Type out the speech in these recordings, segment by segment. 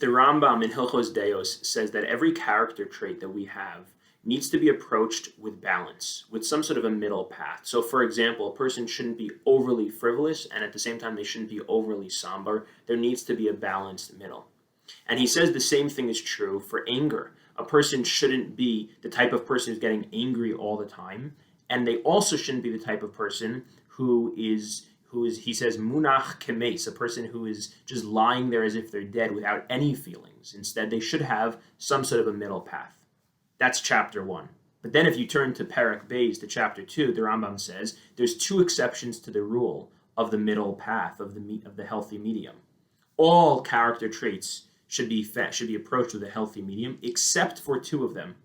The Rambam in Hilchos Deos says that every character trait that we have needs to be approached with balance, with some sort of a middle path. So, for example, a person shouldn't be overly frivolous, and at the same time, they shouldn't be overly somber. There needs to be a balanced middle. And he says the same thing is true for anger. A person shouldn't be the type of person who's getting angry all the time, and they also shouldn't be the type of person who is, he says, munach kemes, a person who is just lying there as if they're dead without any feelings. Instead, they should have some sort of a middle path. That's chapter 1. But then if you turn to Perek Beis, to chapter 2, the Rambam says there's 2 exceptions to the rule of the middle path, of the healthy medium. All character traits should be approached with a healthy medium, except for 2 of them.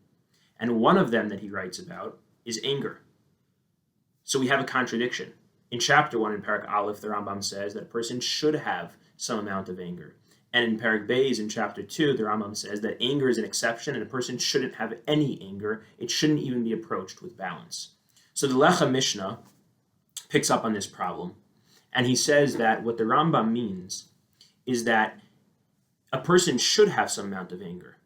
And one of them that he writes about is anger. So we have a contradiction. In chapter 1 in Perek Aleph, the Rambam says that a person should have some amount of anger. And in Perek Beis, in chapter 2, the Rambam says that anger is an exception and a person shouldn't have any anger. It shouldn't even be approached with balance. So the Lecha Mishnah picks up on this problem, and he says that what the Rambam means is that a person should have some amount of anger.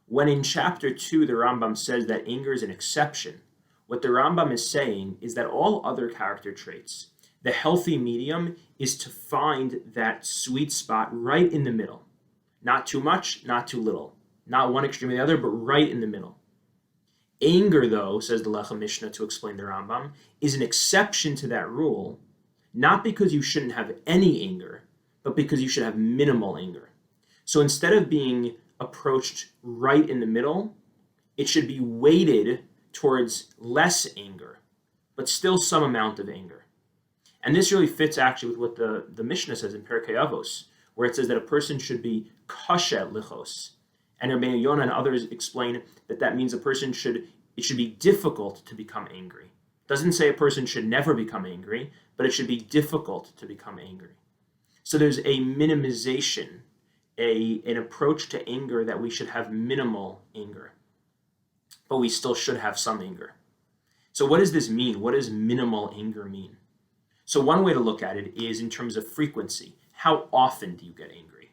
When in chapter 2, the Rambam says that anger is an exception, what the Rambam is saying is that all other character traits, the healthy medium is to find that sweet spot right in the middle. Not too much, not too little. Not one extreme or the other, but right in the middle. Anger, though, says the Lecha Mishnah to explain the Rambam, is an exception to that rule, not because you shouldn't have any anger, but because you should have minimal anger. So instead of being approached right in the middle, it should be weighted towards less anger, but still some amount of anger. And this really fits actually with what the Mishnah says in Perkei Avos, where it says that a person should be kashet lichos. And Rabbeinu Yonah and others explain that means it should be difficult to become angry. It doesn't say a person should never become angry, but it should be difficult to become angry. So there's a minimization, an approach to anger that we should have minimal anger, but we still should have some anger. So what does this mean? What does minimal anger mean? So one way to look at it is in terms of frequency. How often do you get angry?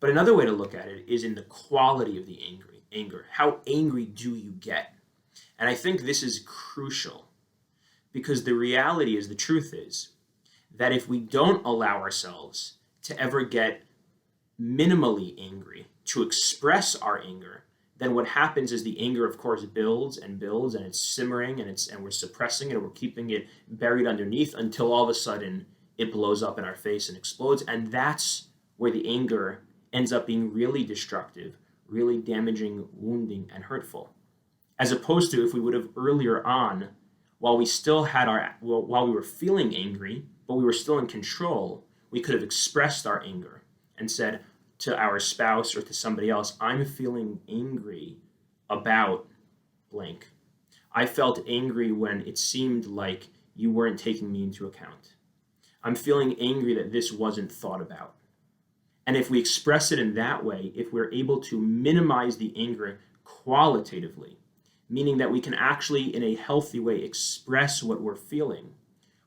But another way to look at it is in the quality of the anger. How angry do you get? And I think this is crucial because the reality is, the truth is, that if we don't allow ourselves to ever get minimally angry, to express our anger, then what happens is the anger, of course, builds and builds, and it's simmering, and we're suppressing it, and we're keeping it buried underneath until all of a sudden it blows up in our face and explodes. And that's where the anger ends up being really destructive, really damaging, wounding, and hurtful. As opposed to if we would have earlier on, while we were feeling angry, but we were still in control, we could have expressed our anger and said to our spouse or to somebody else, I'm feeling angry about blank. I felt angry when it seemed like you weren't taking me into account. I'm feeling angry that this wasn't thought about. And if we express it in that way, if we're able to minimize the anger qualitatively, meaning that we can actually, in a healthy way, express what we're feeling,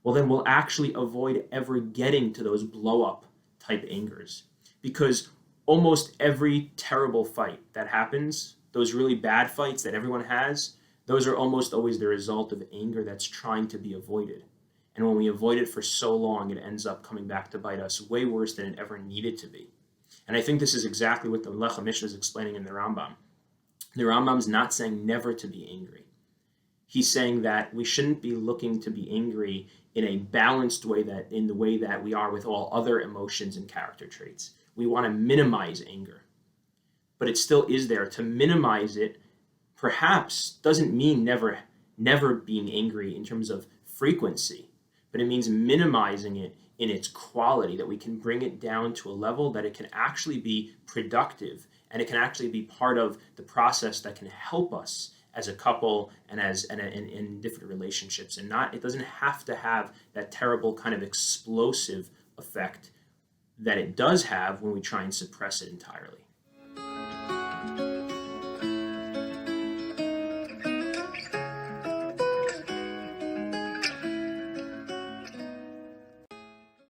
well, then we'll actually avoid ever getting to those blow-up type angers. Because almost every terrible fight that happens, those really bad fights that everyone has, those are almost always the result of anger that's trying to be avoided. And when we avoid it for so long, it ends up coming back to bite us way worse than it ever needed to be. And I think this is exactly what the Lecha Mishnah is explaining in the Rambam. The Rambam's not saying never to be angry. He's saying that we shouldn't be looking to be angry in a balanced way, that in the way that we are with all other emotions and character traits. We want to minimize anger, but it still is there. To minimize it perhaps doesn't mean never being angry in terms of frequency, but it means minimizing it in its quality, that we can bring it down to a level that it can actually be productive, and it can actually be part of the process that can help us as a couple and in different relationships, and it doesn't have to have that terrible kind of explosive effect that it does have when we try and suppress it entirely.